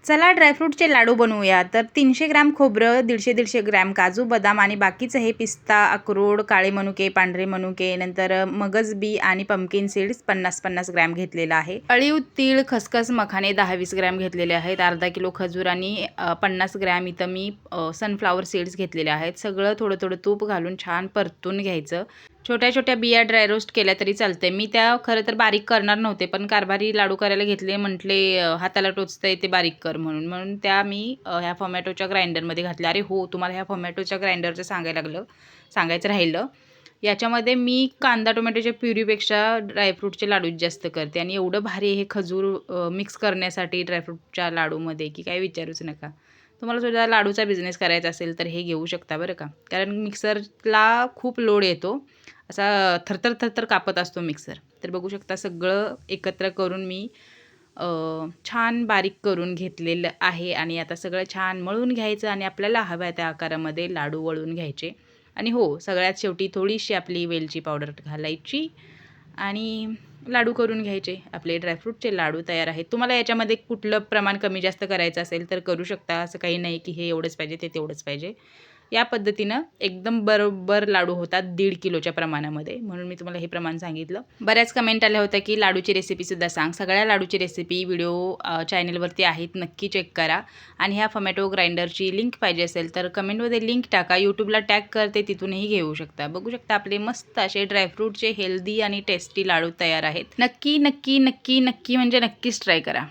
चला ड्रायफ्रूटचे लाडू बनवूया. तर 300 ग्रॅम खोबरं, 150-150 ग्रॅम काजू बदाम आणि बाकीचं हे पिस्ता, अक्रोड, काळे मनुके, पांढरे मनुके, नंतर मगज बी आणि पंपकिन सीड्स 50-50 ग्रॅम घेतलेलं आहे. अळीव, तीळ, खसखस, मखाने 10-20 ग्रॅम घेतलेले आहेत. अर्धा किलो खजूर आणि 50 ग्रॅम इथं मी सनफ्लावर सीड्स घेतलेले आहेत. सगळं थोडं थोडं तूप घालून छान परतून घ्यायचं. छोट्या छोट्या बिया ड्राय रोस्ट केल्या तरी चालते. मी त्या खरं तर बारीक करणार नव्हते, पण कारभारी लाडू करायला घेतले. म्हटले हाताला टोचतंय ते बारीक कर म्हणून त्या मी ह्या टोमॅटोच्या ग्राइंडरमध्ये घातल्या. अरे हो, तुम्हाला ह्या टोमॅटोच्या ग्राइंडरचं सांगायचं राहिलं. याच्यामध्ये मी कांदा टोमॅटोच्या प्युरीपेक्षा ड्रायफ्रूटचे लाडूच जास्त करते आणि एवढं भारी हे खजूर मिक्स करण्यासाठी ड्रायफ्रूटच्या लाडूमध्ये की काय विचारूच नका. तुम्हाला सुद्धा लाडूचा बिझनेस करायचा असेल तर हे घेऊ शकता बरं का. कारण मिक्सरला खूप लोड येतो, असा थरथर थरथर कापत असतो मिक्सर. तर बघू शकता सगळं एकत्र करून मी छान बारीक करून घेतलेलं आहे आणि आता सगळं छान मळून घ्यायचं आणि आपल्याला हव्या त्या आकारामध्ये लाडू वळून घ्यायचे. आणि हो, सगळ्यात शेवटी थोडीशी आपली वेलची पावडर घालायची आणि लाडू करून घ्यायचे. आपले ड्रायफ्रूटचे लाडू तयार आहेत. तुम्हाला याच्यामध्ये कुठलं प्रमाण कमी जास्त करायचं असेल तर करू शकता. असं काही नाही की हे एवढंच पाहिजे ते तेवढंच पाहिजे. या पद्धतीनं एकदम बरोबर लाडू होतात 1.5 किलोच्या प्रमाणामध्ये, म्हणून मी तुम्हाला हे प्रमाण सांगितलं. बऱ्याच कमेंट आल्या होत्या की लाडूची रेसिपीसुद्धा सांग. सगळ्या लाडूची रेसिपी व्हिडिओ चॅनलवरती आहेत, नक्की चेक करा. आणि ह्या टोमॅटो ग्राइंडरची लिंक पाहिजे असेल तर कमेंटमध्ये लिंक टाका. यूट्यूबला टॅग करते, तिथूनही घेऊ शकता. बघू शकता आपले मस्त असे ड्रायफ्रूटचे हेल्दी आणि टेस्टी लाडू तयार आहेत. नक्की नक्की नक्की नक्की म्हणजे नक्कीच ट्राय करा.